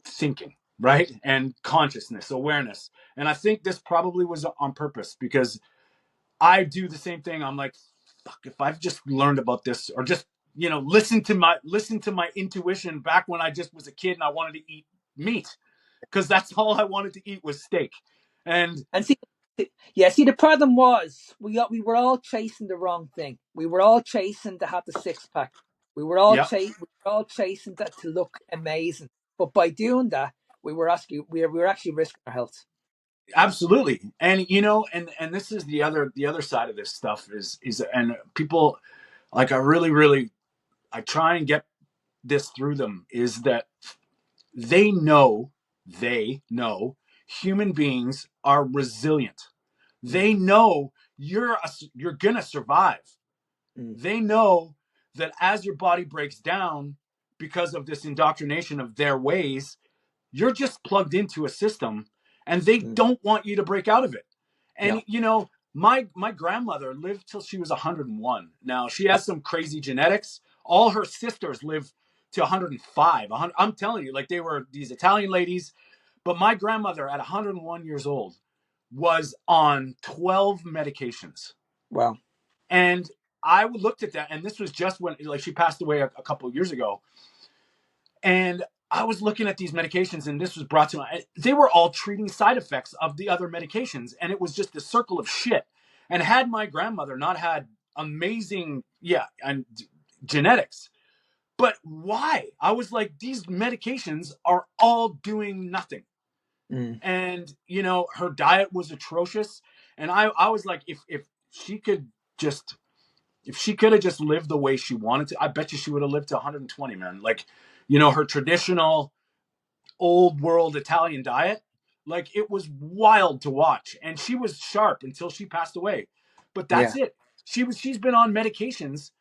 thinking, right? And consciousness, awareness. And I think this probably was on purpose, because I do the same thing. I'm like, fuck, if I've just learned about this, or just, you know, listen to my intuition back when I just was a kid and I wanted to eat meat, because that's all I wanted to eat was steak. And And see, yeah, see, the problem was we were all chasing the wrong thing. We were all chasing to have the six pack. yeah, We were all chasing that to look amazing. But by doing that, we were actually risking our health. absolutely. And you know, and this is the other side of this stuff is and people, like, I really I try and get this through them, is that they know they know human beings are resilient. Mm, They know you're gonna survive. mm, They know that as your body breaks down because of this indoctrination of their ways, you're just plugged into a system, and they mm. don't want you to break out of it. Yeah. And you know, my grandmother lived till she was 101. Now, she has some crazy genetics. All her sisters live to 105. I'm telling you, like, they were these Italian ladies, but my grandmother at 101 years old was on 12 medications. Wow. And I looked at that, and this was just when, like, she passed away a couple of years ago. And I was looking at these medications, and this was brought to my. They were all treating side effects of the other medications, and it was just a circle of shit. And had my grandmother not had amazing, yeah, and genetics, but why? I was like, these medications are all doing nothing. Mm, And you know, her diet was atrocious, and I was like, if she could just if she could have just lived the way she wanted to, I bet you she would have lived to 120, man. Like, you know, her traditional old world Italian diet, like, it was wild to watch. And she was sharp until she passed away. But yeah. that's it. She's been on medications,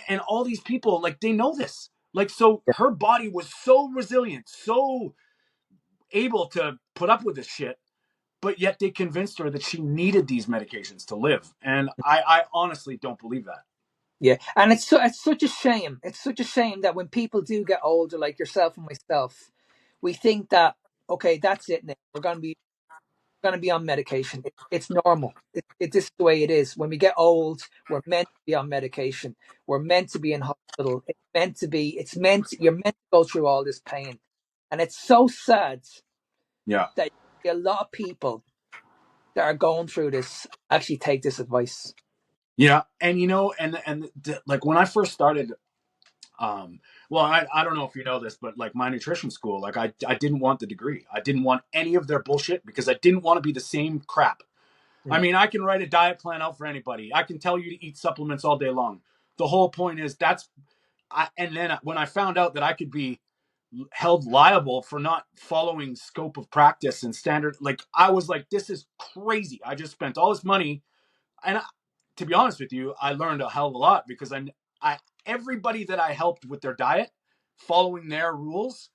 and all these people, like, they know this. Like, so Yeah. her body was so resilient, so able to put up with this shit, but yet they convinced her that she needed these medications to live. And I honestly don't believe that. Yeah, and it's such a shame. It's such a shame that when people do get older, like yourself and myself, we think that, okay, that's it now. We're gonna be on medication. It's normal. This is the way it is. When we get old, we're meant to be on medication. We're meant to be in hospital. It's meant to be. You're meant to go through all this pain, and it's so sad Yeah. that a lot of people that are going through this actually take this advice. Yeah. And you know, like, when I first started, um well, I don't know if you know this, but like, my nutrition school, like, I didn't want the degree. I didn't want any of their bullshit, because I didn't want to be the same crap. I Mm, mean, I can write a diet plan out for anybody. I can tell you to eat supplements all day long. The whole point is and then when I found out that I could be held liable for not following scope of practice and standard, like, I was like, this is crazy. I just spent all this money, and to be honest with you, I learned a hell of a lot, because I everybody that I helped with their diet, following their rules,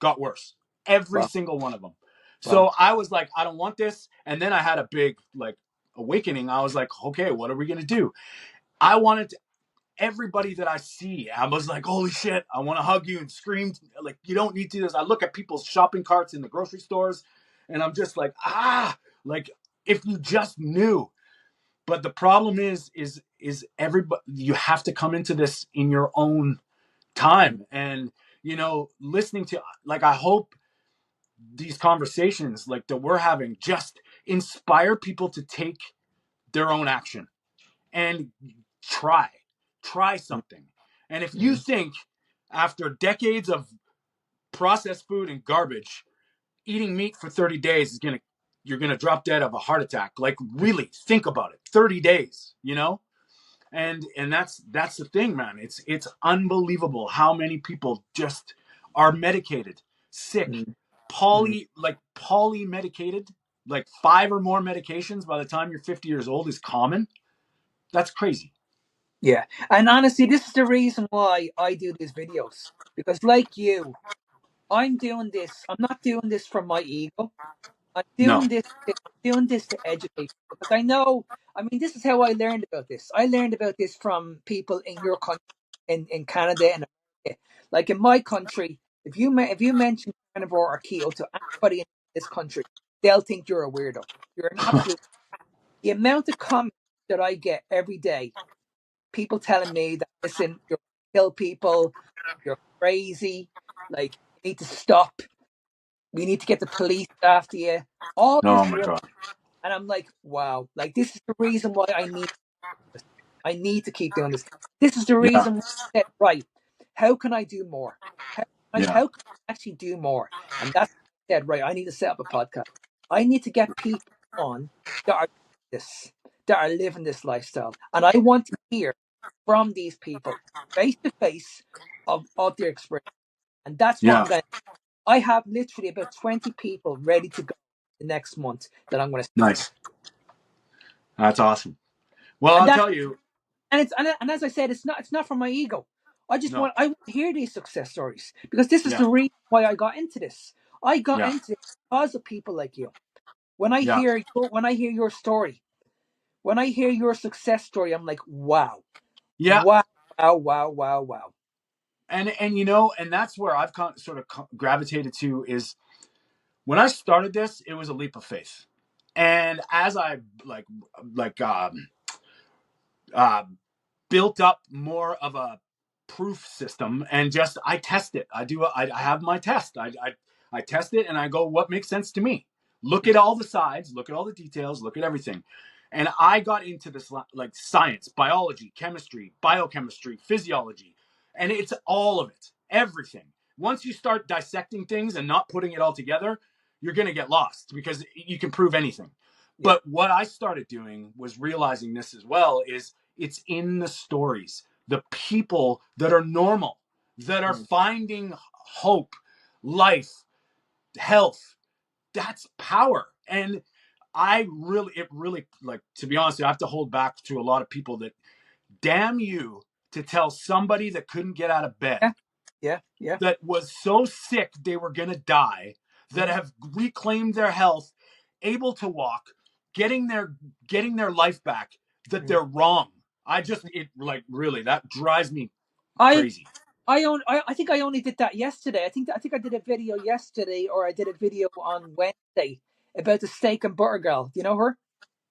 got worse. Every wow, single one of them. wow, So I was like, I don't want this. And then I had a big, like, awakening. I was like, okay, what are we gonna do? I wanted to, everybody that I see, I was like, holy shit, I want to hug you and scream, like, you don't need to do this. I look at people's shopping carts in the grocery stores, and I'm just like, like, if you just knew. But the problem is everybody, you have to come into this in your own mm, time. And you know, listening to, like, I hope these conversations, like, that we're having, just inspire people to take their own action and try mm, something. And if you mm, think, after decades of processed food and garbage, eating meat for 30 days you're gonna drop dead of a heart attack. Like, really think about it. 30 days, you know? And that's the thing, man. It's unbelievable how many people just are medicated, sick, Mm, mm. poly medicated, like 5 or more medications by the time you're 50 years old is common. That's crazy. Yeah. And honestly, this is the reason why I do these videos. Because like you, I'm doing this. I'm not doing this for my ego. I'm No. doing this to educate because I know. I mean, this is how I learned about this. I learned about this from people in your country, in Canada and America. Like in my country, if you mention carnivore or keto to anybody in this country, they'll think you're a weirdo. You're an absolute. The amount of comments that I get every day, people telling me that listen, you're kill people, you're crazy, like you need to stop. We need to get the police after you. All Oh this my rubbish. god. And I'm like, wow, like this is the reason why I need to keep doing this. This is the Yeah. reason why I said, right, how can I do more? Yeah. How can I actually do more? And that's what I said, right, I need to set up a podcast. I need to get people on that are this, that are living this lifestyle. And I want to hear from these people face to face of their experience. And that's what Yeah. I'm going to. I have literally about 20 people ready to go the next month that I'm going to sit down. Nice. That's awesome. Well, And I'll that's tell you. and as I said, it's not from my ego. No. I want to hear these success stories because this is Yeah. the reason why I got into this. I got Yeah. into it because of people like you. Yeah. When I hear your story, when I hear your success story, I'm like, wow, Yeah. wow, wow, wow, wow, wow. And you know, and that's where I've sort of gravitated to is when I started this, it was a leap of faith. And as I like uh, built up more of a proof system and just I test it. I have my test. I test it and I go, what makes sense to me? Look at all the sides, look at all the details, look at everything. And I got into this like science, biology, chemistry, biochemistry, physiology, and it's all of it, everything. Once you start dissecting things and not putting it all together, you're going to get lost because you can prove anything. Yeah, But what I started doing was realizing this as well is it's in the stories, the people that are normal, that are mm, finding hope, life, health. That's power. And it really, like, to be honest, I have to hold back to a lot of people that damn you to tell somebody that couldn't get out of bed, yeah, yeah, yeah. that was so sick they were going to die, that Mm, have reclaimed their health, able to walk, getting their life back, that mm. they're wrong. It like really that drives me I crazy. I think I only did that yesterday. I think I did a video yesterday, or I did a video on Wednesday about the steak and butter girl. Do you know her?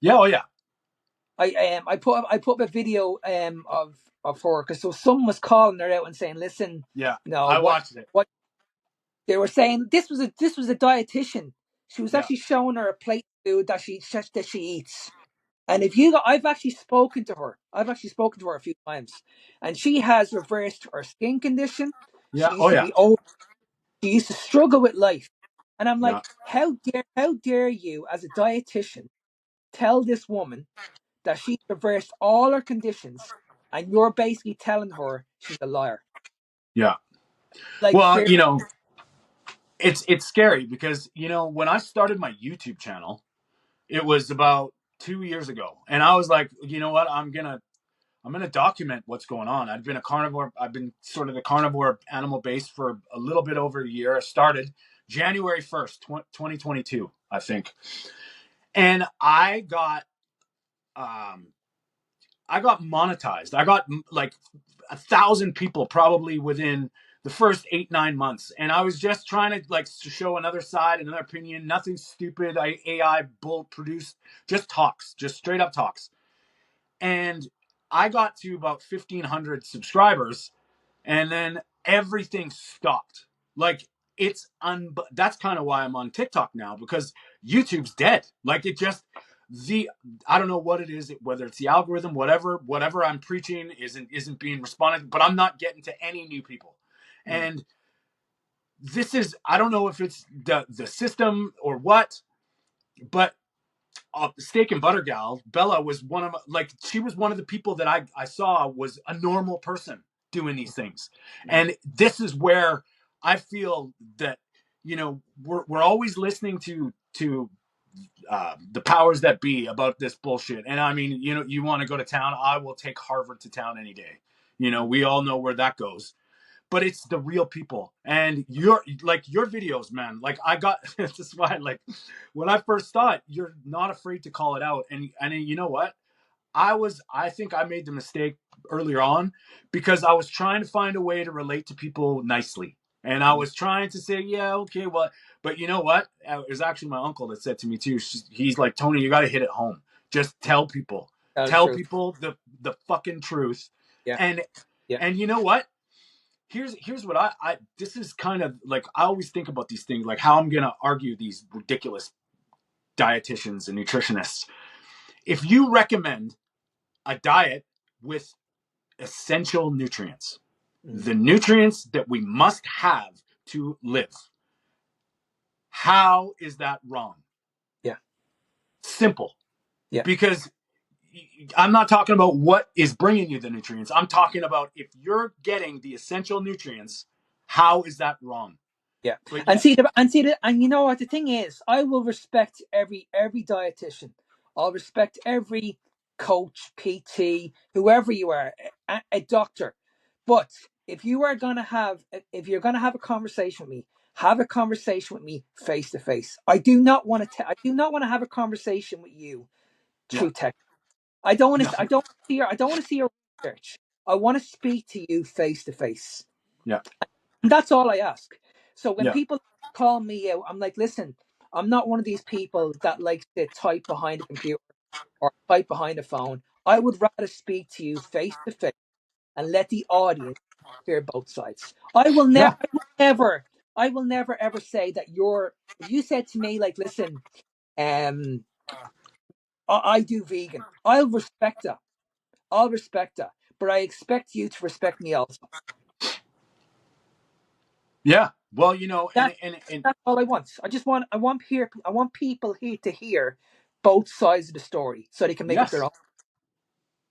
Yeah, oh yeah, I put up a video of her because so someone was calling her out and saying, "Listen, yeah. you know I watched it. what they were saying." This was a dietitian. She was Yeah, actually showing her a plate of food that she eats. And if you, I've actually spoken to her. I've actually spoken to her a few times, and she has reversed her skin condition. yeah, She used oh to yeah, be old. She used to struggle with life, and I'm yeah, like, how dare you, as a dietitian, tell this woman that she's reversed all her conditions, and you're basically telling her she's a liar. yeah. Like, Well, seriously, it's scary because when I started my YouTube channel, it was about 2 years ago, and I was like, you know what, I'm gonna document what's going on. I've been a carnivore. I've been sort of the carnivore animal base for a little bit over a year. I started January 1st, 2022, I think, and um, I got monetized. I got like 1,000 people probably within the first 8-9 months, and I was just trying to like show another side, another opinion. Nothing stupid. AI bull produced, just talks, just straight up talks, and I got to about 1,500 subscribers, and then everything stopped. Like that's kind of why I'm on TikTok now, because YouTube's dead. Like it just the I don't know what it is, whether it's the algorithm, whatever I'm preaching isn't being responded, but I'm not getting to any new people. mm, And this is, I don't know if it's the system or what, but Steak and Butter Gal, Bella was one of, like, she was one of the people that I saw was a normal person doing these things. And this is where I feel that, you know, we're always listening to the powers that be about this bullshit. And I mean, you know, you want to go to town, I will take Harvard to town any day. You know, we all know where that goes. But it's the real people. And your videos, man, like I got this is why, like, when I first saw it, you're not afraid to call it out. And you know what? I think I made the mistake earlier on because I was trying to find a way to relate to people nicely. And I was trying to say, yeah, okay, well, but you know what? It was actually my uncle that said to me too. He's like, Tony, you got to hit it home. Just tell people, That's tell true. people the fucking truth. Yeah. And Yeah. and you know what? Here's what I this is kind of like, I always think about these things, like how I'm gonna argue these ridiculous dietitians and nutritionists. If you recommend a diet with essential nutrients, the nutrients that we must have to live, how is that wrong? Yeah. Simple. Yeah. Because I'm not talking about what is bringing you the nutrients. I'm talking about if you're getting the essential nutrients, how is that wrong? Yeah. But And yeah, and you know what the thing is, I will respect every dietitian. I'll respect every coach, PT, whoever you are, a doctor. But if you're gonna have a conversation with me, have a conversation with me face to face. I do not want to have a conversation with you yeah, through text. I don't want no, to I don't want to see your research. I want to speak to you face to face. yeah, That's all I ask. So when yeah, people call me out, I'm like, listen, I'm not one of these people that likes to type behind a computer or type behind a phone. I would rather speak to you face to face and let the audience hear both sides. yeah, I will never ever say that if you said to me, like, listen, um, I do vegan. I'll respect that. But I expect you to respect me also. yeah. Well, you know, That and that's all I want. I want people here to hear both sides of the story so they can make up their yes, own.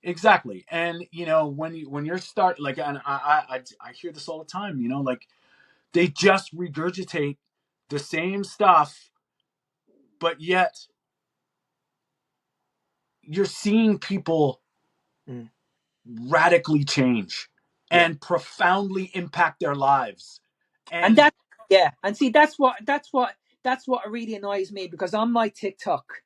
exactly. And you know, when you're start like, and I hear this all the time. You know, like they just regurgitate the same stuff, but yet you're seeing people Mm. radically change Yeah. and profoundly impact their lives. And And and see that's what really annoys me, because on my TikTok,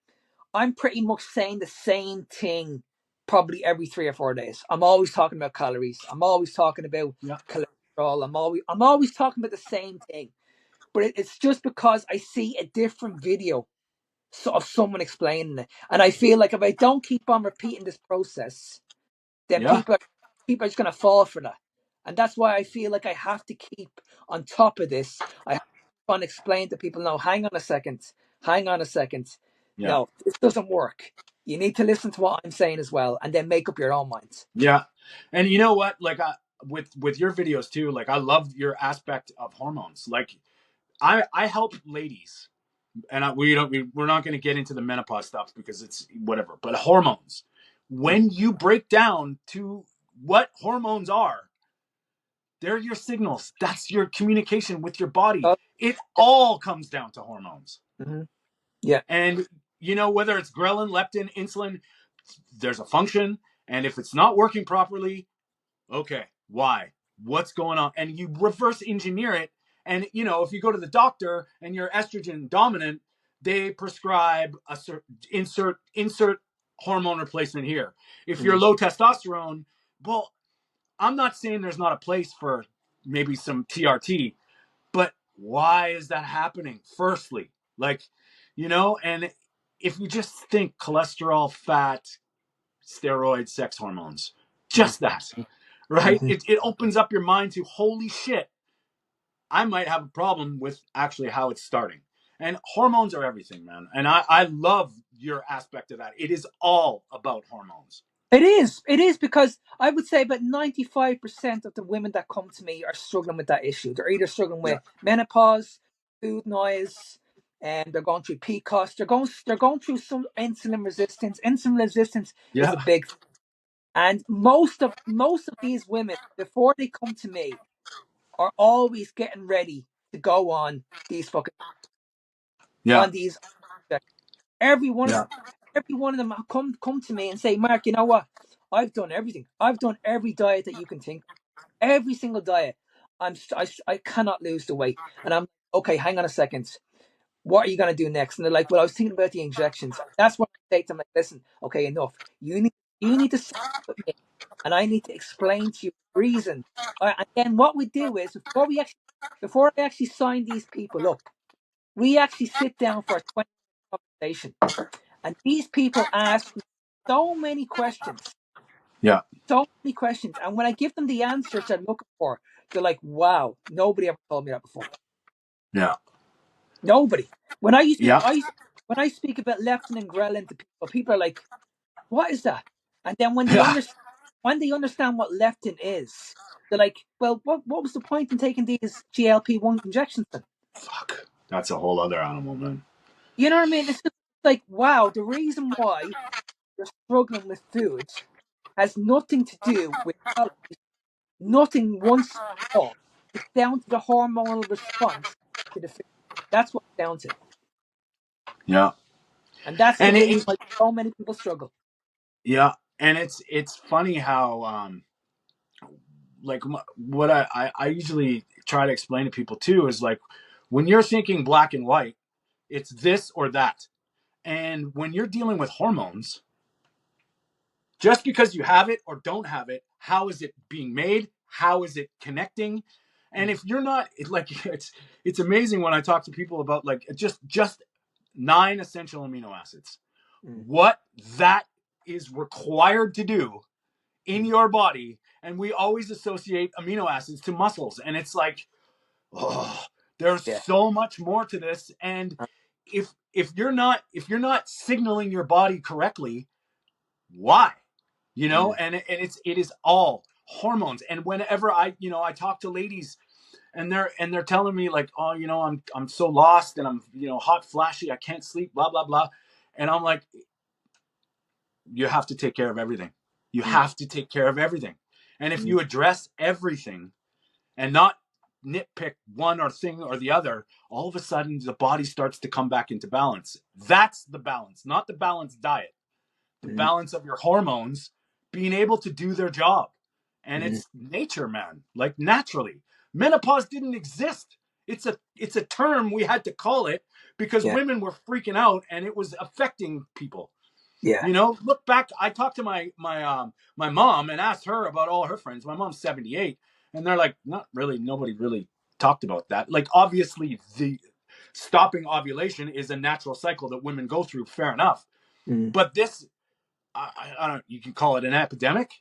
I'm pretty much saying the same thing probably every 3 or 4 days. I'm always talking about calories. I'm always talking about yeah, cholesterol. I'm always talking about the same thing. But it's just because I see a different video of someone explaining it. And I feel like if I don't keep on repeating this process, then yeah, people are just gonna fall for that. And that's why I feel like I have to keep on top of this. I have to keep on explaining to people, no, hang on a second. yeah, No, this doesn't work. You need to listen to what I'm saying as well, and then make up your own mind. yeah. And you know what? Like, with your videos too, like I love your aspect of hormones. Like I help ladies, and we're not going to get into the menopause stuff because it's whatever. But hormones, when you break down to what hormones are, they're your signals. That's your communication with your body. Oh, It all comes down to hormones. mm-hmm. Yeah. And you know, whether it's ghrelin, leptin, insulin, there's a function. And if it's not working properly, okay, why? What's going on? And you reverse engineer it. And you know, if you go to the doctor and you're estrogen dominant, they prescribe a insert hormone replacement here. If you're Mm-hmm. low testosterone, well, I'm not saying there's not a place for maybe some TRT, but why is that happening? Firstly, like, you know, and if you just think cholesterol, fat, steroids, sex hormones, just that, right? Mm-hmm. It opens up your mind to, holy shit, I might have a problem with actually how it's starting. And hormones are everything, man. And I love your aspect of that. It is all about hormones. It is because I would say about 95% of the women that come to me are struggling with that issue. They're either struggling Yeah. with menopause, food noise, and they're going through PCOS. They're going through some insulin resistance. Insulin resistance is Yeah. a big, and most of these women before they come to me are always getting ready to go on these fucking Yeah. on these. Every one of Yeah. them, every one of them come to me and say, Mark, you know what? I've done everything. I've done every diet that you can think, every single diet. I cannot lose the weight, and I'm okay. Hang on a second. What are you gonna do next? And they're like, well, I was thinking about the injections. That's what I say to them. Like, listen, okay, enough. You need to sit with me, and I need to explain to you the reason. And then what we do is before I actually sign these people up, we actually sit down for a 20 minute conversation. And these people ask me so many questions, Yeah. so many questions. And when I give them the answers they're looking for, they're like, wow, nobody ever told me that before. Yeah. Nobody. When I used to, Yeah. when I speak about leptin and ghrelin to people, people are like, what is that? And then Yeah. when they understand what leptin is, they're like, well, what was the point in taking these GLP-1 injections then? Fuck. That's a whole other animal, man. You know what I mean? It's just like, wow, the reason why you're struggling with food has nothing to do with calories, nothing once at all. It's down to the hormonal response to the food. That's what it's down to. Yeah. And that's the And reason why so many people struggle. yeah. And it's funny how like what I usually try to explain to people too is like when you're thinking black and white, it's this or that. And when you're dealing with hormones, just because you have it or don't have it, how is it being made? How is it connecting? And Mm, if you're not like it's amazing when I talk to people about like just 9 essential amino acids. mm, What that is required to do in mm. your body, and we always associate amino acids to muscles, and it's like, oh, there's Yeah. so much more to this. And if you're not signaling your body correctly, why? Mm, And it is all hormones. And whenever I talk to ladies, and they're telling me like, oh, I'm so lost, and I'm hot flashy, I can't sleep, blah blah blah, and I'm like, you have to take care of everything. You mm, have to take care of everything. And if mm. you address everything and not nitpick one or thing or the other, all of a sudden the body starts to come back into balance. That's the balance, not the balanced diet. The Mm, balance of your hormones being able to do their job. And mm. it's nature, man, like naturally. Menopause didn't exist. It's a term we had to call it because Yeah. women were freaking out and it was affecting people. Yeah. Look back. I talked to my mom and asked her about all her friends. My mom's 78, and they're like, not really. Nobody really talked about that. Like, obviously, the stopping ovulation is a natural cycle that women go through. Fair enough, Mm, but this, I don't. You can call it an epidemic.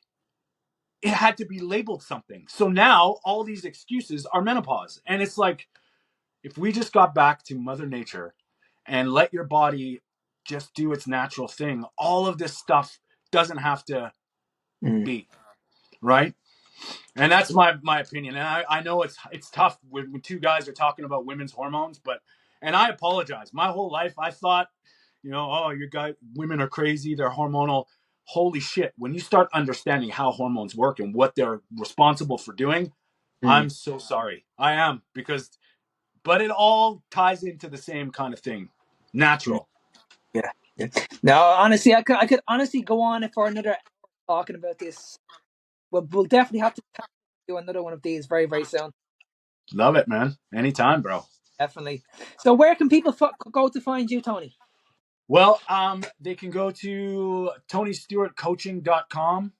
It had to be labeled something. So now all these excuses are menopause, and it's like, if we just got back to Mother Nature and let your body just do its natural thing, all of this stuff doesn't have to mm, be, right? And that's my opinion. And I know it's tough when two guys are talking about women's hormones, and I apologize. My whole life I thought, oh, women are crazy, they're hormonal. Holy shit. When you start understanding how hormones work and what they're responsible for doing, mm, I'm so sorry. I am, but it all ties into the same kind of thing. mm. Natural. Yeah. Yeah. No, honestly, I could honestly go on for another hour talking about this. We'll definitely have to do another one of these very, very soon. Love it, man. Anytime, bro. Definitely. So, where can people go to find you, Tony? Well, they can go to TonyStewartCoaching.com.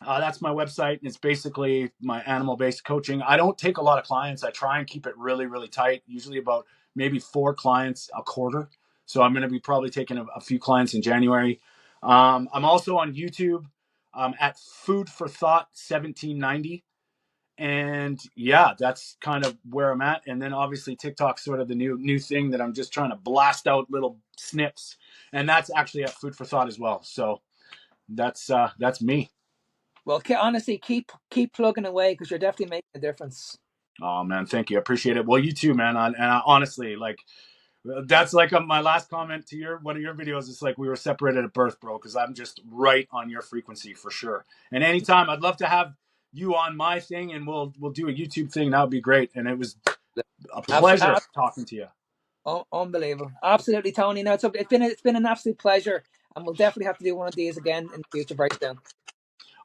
That's my website, and it's basically my animal-based coaching. I don't take a lot of clients. I try and keep it really, really tight, usually about maybe 4 clients a quarter. So I'm going to be probably taking a few clients in January. I'm also on YouTube at Food for Thought 1790. And yeah, that's kind of where I'm at. And then obviously TikTok's sort of the new thing that I'm just trying to blast out little snips. And that's actually at Food for Thought as well. So that's me. Well, honestly, keep plugging away because you're definitely making a difference. Oh man, thank you. I appreciate it. Well, you too, man. Honestly, like, that's like my last comment to one of your videos. It's like we were separated at birth, bro, because I'm just right on your frequency for sure. And anytime, I'd love to have you on my thing, and we'll do a YouTube thing. That would be great. And it was a pleasure talking to you. Oh, unbelievable. Absolutely, Tony. No, it's been an absolute pleasure, and we'll definitely have to do one of these again in the future very soon.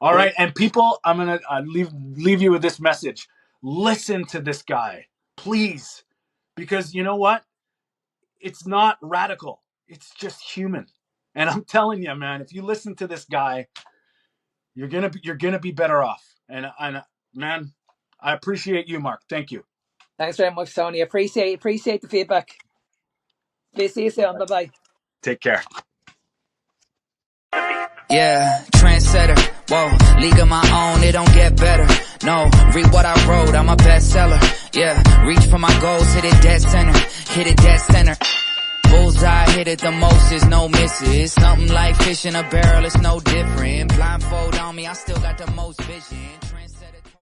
All right, and people, I'm gonna leave you with this message. Listen to this guy, please, because you know what? It's not radical. It's just human. And I'm telling you, man, if you listen to this guy, you're gonna be better off. And man, I appreciate you, Mark. Thank you. Thanks very much, Tony. Appreciate the feedback. See you soon. Bye bye. Take care. Yeah, trendsetter, whoa, league of my own, it don't get better. No, read what I wrote, I'm a bestseller. Yeah, reach for my goals, hit it dead center, hit it dead center. Bullseye, hit it the most, is no misses. Something like fish in a barrel, it's no different. Blindfold on me, I still got the most vision.